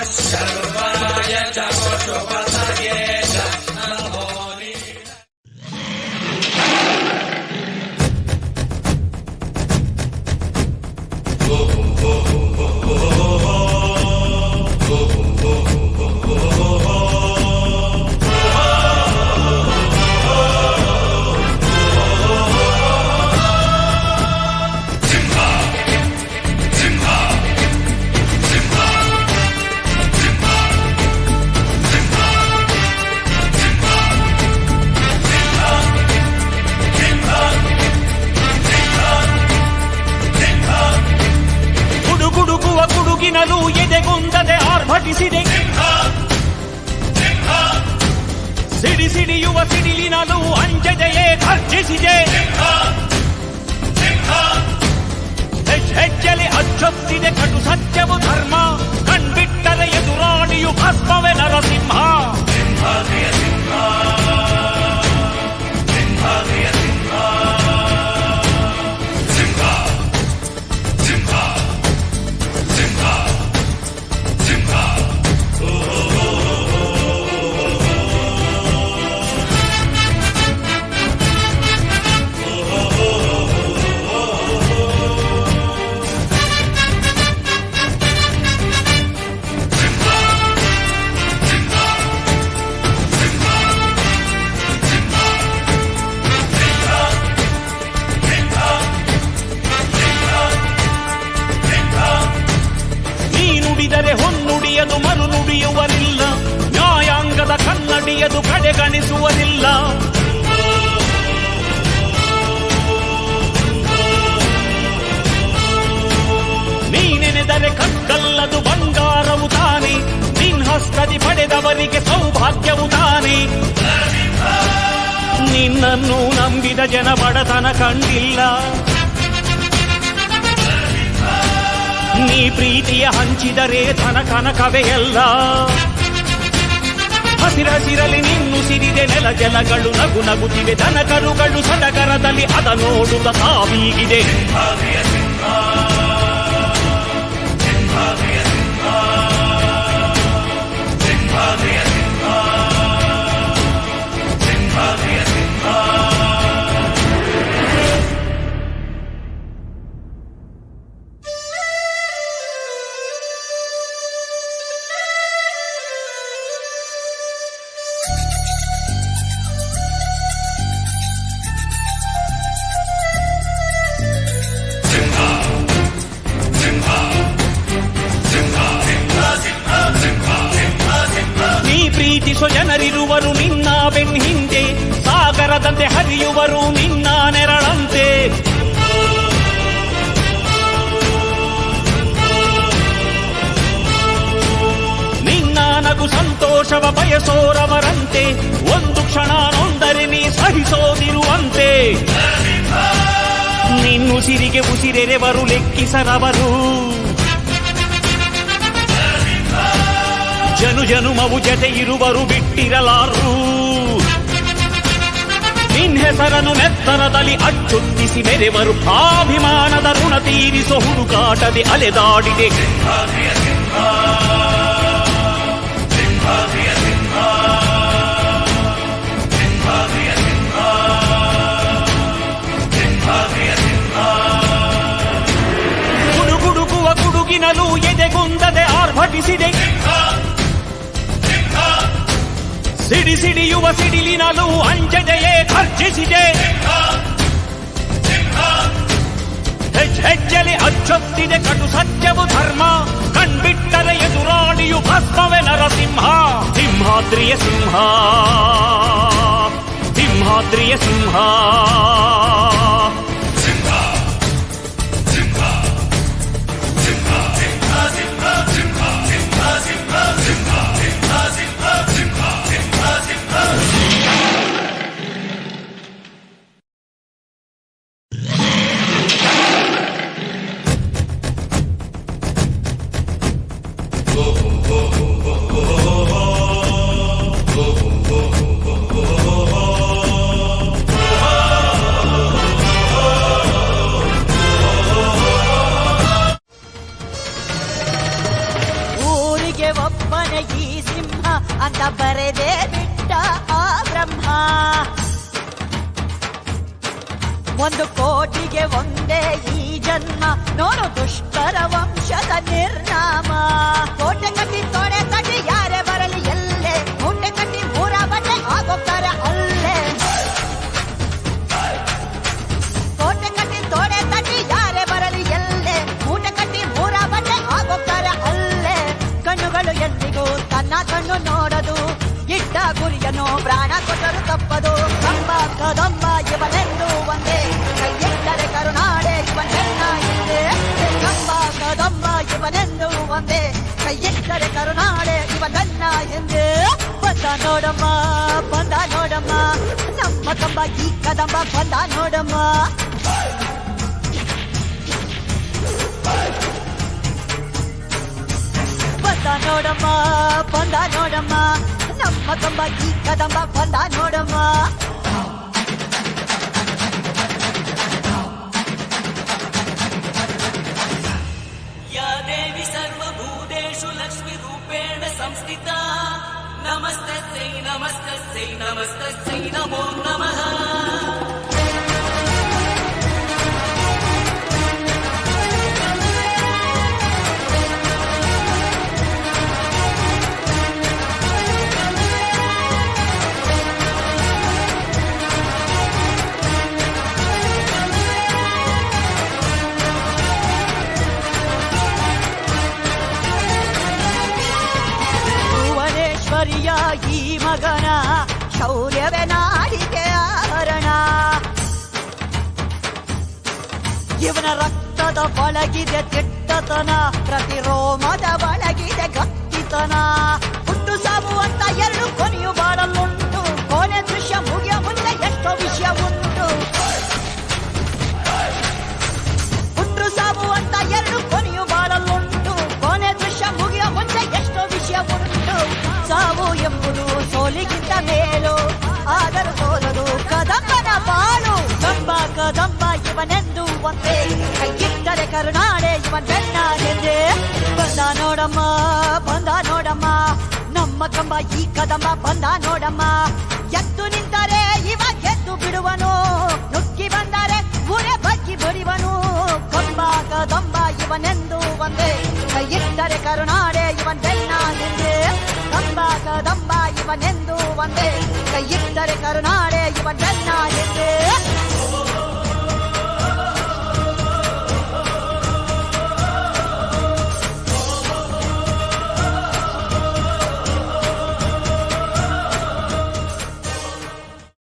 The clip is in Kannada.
शर्वाय च पशुपतये च नमो ಗುಡುಗಿನಲು ಎದೆಗುಂದದೆ ಆರ್ಭಟಿಸಿದೆ. ಸಿಡಿ ಸಿಡಿಯುವ ಸಿಡಿಲಿನಲು ಅಂಜದೆಯೇ ಗರ್ಜಿಸಿದೆ. ಹೆಜ್ಜೆಲೆ ಅಚ್ಚೊತ್ತಿದೆ ಕಟು ಸತ್ಯವು ಧರ್ಮ. ಕಣ್ಬಿಟ್ಟರೆ ಎದುರಾಣಿಯು ಭಸ್ಮವೇ ನರಸಿಂಹ. ಹೊನ್ನುಡಿಯದು ಮರು ನುಡಿಯುವರಿಲ್ಲ. ನ್ಯಾಯಾಂಗದ ಕನ್ನಡಿಯದು ಕಡೆಗಣಿಸುವುದಿಲ್ಲ. ನೀನೆನೆದರೆ ಕಕ್ಕಲ್ಲದು ಬಂಗಾರವು ತಾನೆ. ನಿನ್ಹಸ್ತದಿ ಪಡೆದವರಿಗೆ ಸೌಭಾಗ್ಯವು ತಾನೆ. ನಿನ್ನನ್ನು ನಂಬಿದ ಜನ ಬಡತನ ಕಂಡಿಲ್ಲ. ನೀ ಪ್ರೀತಿಯ ಹಂಚಿದರೆ ಧನ ಕನಕವೇ ಎಲ್ಲ. ಹಸಿರಸಿರಲಿ ನಿನ್ನು ಸಿರಿದೆ ನೆಲ ಜಲಗಳು ನಗು ನಗುತ್ತಿವೆ. ದನ ಕರುಗಳು ಸಡಗರದಲ್ಲಿ ಅದ ನೋಡುತ್ತ ತಾವೀಗಿದೆ. ಪ್ರೀತಿಸೋ ಜನರಿರುವರು ನಿನ್ನ ಬೆನ್ ಹಿಂದೆ. ಸಾಗರದಂತೆ ಹರಿಯುವರು ನಿನ್ನ ನೆರಳಂತೆ. ನಿನ್ನ ನಗು ಸಂತೋಷವ ಬಯಸೋರವರಂತೆ. ಒಂದು ಕ್ಷಣ ನೊಂದರೆ ನೀ ಸಹಿಸೋದಿರುವಂತೆ. ನಿನ್ನುಸಿರಿಗೆ ಉಸಿರೆರೆವರು ಲೆಕ್ಕಿಸರವರು. ಜನು ಜನುಮವು ಜತೆ ಇರುವರು ಬಿಟ್ಟಿರಲಾರು. ನಿನ್ ಹೆಸರನ್ನು ನೆತ್ತರದಲ್ಲಿ ಅಚ್ಚೊತ್ತಿಸಿ ಮೆರೆವರು. ಅಭಿಮಾನದ ಋಣ ತೀರಿಸೋ ಹುಡುಕಾಟದೆ ಅಲೆದಾಡಿದೆ. ಗುಡುಗುಡುಗುವ ಗುಡುಗಿನಲು ಎದೆಗುಂದದೆ ಆರ್ಭಟಿಸಿದೆ. ಸಿಡಿ ಸಿಡಿಯುವ ಸಿಡಿಲಿನಲು ಅಂಜದೆಯೇ ಗರ್ಜಿಸಿದೆ. ಹೆಜ್ಜೆಲೆ ಅಚ್ಚೊತ್ತಿದೆ ಕಟು ಸತ್ಯವು ಧರ್ಮ. ಕಣ್ಬಿಟ್ಟರೆ ಎದುರಾಣಿಯು ಭಸ್ಮವೇ ನರಸಿಂಹ. ಸಿಂಹಾದ್ರಿಯ ಸಿಂಹ, ಸಿಂಹಾದ್ರಿಯ ಸಿಂಹ. ಒಳಗೆ ಒಬ್ಬನೇ ಈ ಸಿಂಹ ಅಂತ ಬರೆದೇ ಬಿಟ್ಟ ಆ ಬ್ರಹ್ಮ. 1 ಕೋಟಿಗೆ ಒಂದೇ ಈ ಜನ್ಮ, ನೋಡು ದುಷ್ಟರ ವಂಶದ ನಿರ್ನಾಮ. ಕೋಟೆ ಕಟ್ಟಿ ತೊಡೆ ತಟ್ಟಿ ಯಾರೇ ಬರಲಿ ಎಲ್ಲೇ, ಮೂಟೆ ಕಟ್ಟಿ ಮೂರ ಬಟ್ಟೆ ಆಗೋಗ್ತಾರೆ ಅಲ್ಲೇ. ಕೋಟೆ ಕಟ್ಟಿ ತೊಡೆ ತಟ್ಟಿ ಯಾರೇ ಬರಲಿ ಎಲ್ಲೇ, ಮೂಟೆ ಕಟ್ಟಿ ಮೂರ ಬಟ್ಟೆ ಆಗೋಗ್ತಾರೆ ಅಲ್ಲೇ. ಕಣ್ಣುಗಳು ಎಂದಿಗೂ ತನ್ನ ಕಣ್ಣು ನೋಡದು, ಇಟ್ಟ ಗುರಿಯನ್ನು ಪ್ರಾಣ ಕೊಟ್ಟರು ತಪ್ಪದು. ಕಂಬ ಕದಂಬ ಇವನೆಂದು ಒಂದೇ, ಕೈಯಿಟ್ಟರೆ ಕರುನಾಡೆ ಇವನೆನ್ನ ಹಿಂದೆ. ಕಂಬ ಕದಂಬ ಇವನೆಂದು ಒಂದೇ, ಕೈಯಿಟ್ಟರೆ ಕರುನಾಡೆ ಇವನೆನ್ನ ಹಿಂದೆ. ಬಂದ ನೋಡಮ್ಮ ಬಂದ ನೋಡಮ್ಮ, ನಮ್ಮ ಕಂಬ ಈ ಕದಂಬ ಬಂದ ನೋಡಮ್ಮ. ಬಂದ ನೋಡಮ್ಮ ಬಂದ ನೋಡಮ್ಮ, ನಮ್ಮ ಕಂಬ ಈ ಕದಂಬ ಬಂದ ನೋಡಮ್ಮ. या देवी सर्वभूतेषु लक्ष्मीरूपेण संस्थिता, नमस्तस्यै नमस्तस्यै नमस्तस्यै नमो नमः. ಭುವನೇಶ್ವರಿಯ ಈ ಮಗನ ಶೌರ್ಯವೇ ನಾಡಿಗೆ ಆಭರಣ. ಇವನ ರಕ್ತದ ಒಳಗಿದೆ ದಿಟ್ಟತನ, ಪ್ರತಿ ರೋಮದ ಒಳಗಿದೆ ಗಟ್ಟಿತನ. ಹುಟ್ಟು ಸಾವು ಅಂತ 2 ಕೊನೆಯು ಬಾಳಲುಂಟು, ಕೊನೆ ದೃಶ್ಯ ಮುಗಿಯ ಮುಂದೆ ಎಷ್ಟೋ ವಿಷಯ ಉಂಟು. ಹುಟ್ಟು ಸಾವು ಅಂತ 2 ಕೊನೆಯು ಬಾಳಲುಂಟು, ಕೊನೆ ದೃಶ್ಯ ಮುಗಿಯ ಮುಂದೆ ಎಷ್ಟೋ ವಿಷಯ ಉಂಟು. ಸಾವು ಎಂಬುದು ಸೋಲಿಗಿಂತ ಮೇಲು, ಆದರೂ ಸೋಲದು ಕದಂಬನ ಬಾಳು. ಕಂಬ ಕದಂಬ ಇವನೆಂದು ಒಂದೇ, ಕೈಯಿಟ್ಟರೆ ಕರುನಾಡೆ ಇವನ್ ಬೆನ್ನ ಹಿಂದೆ. ಬಂದ ನೋಡಮ್ಮ ಬಂದ ನೋಡಮ್ಮ, ನಮ್ಮ ಕಂಬ ಈ ಕದಂಬ ಬಂದ ನೋಡಮ್ಮ. ಎದ್ದು ನಿಂತರೆ ಇವ ಗೆದ್ದು ಬಿಡುವನು, ನುಗ್ಗಿ ಬಂದರೆ ಊರೇ ಬಗ್ಗಿ ಬಡಿವನು. ಕಂಬ ಕದಂಬ ಇವನೆಂದು ಒಂದೇ, ಕೈಯಿಟ್ಟರೆ ಕರುನಾಡೆ ಇವನ್ ಬೆನ್ನ ಹಿಂದೆ. ಕಂಬ ಕದಂಬ ಇವನೆಂದು ಒಂದೇ, ಕೈಯಿಟ್ಟರೆ ಕರುನಾಡೆ ಇವನ್ ಬೆನ್ನ ಹಿಂದೆ.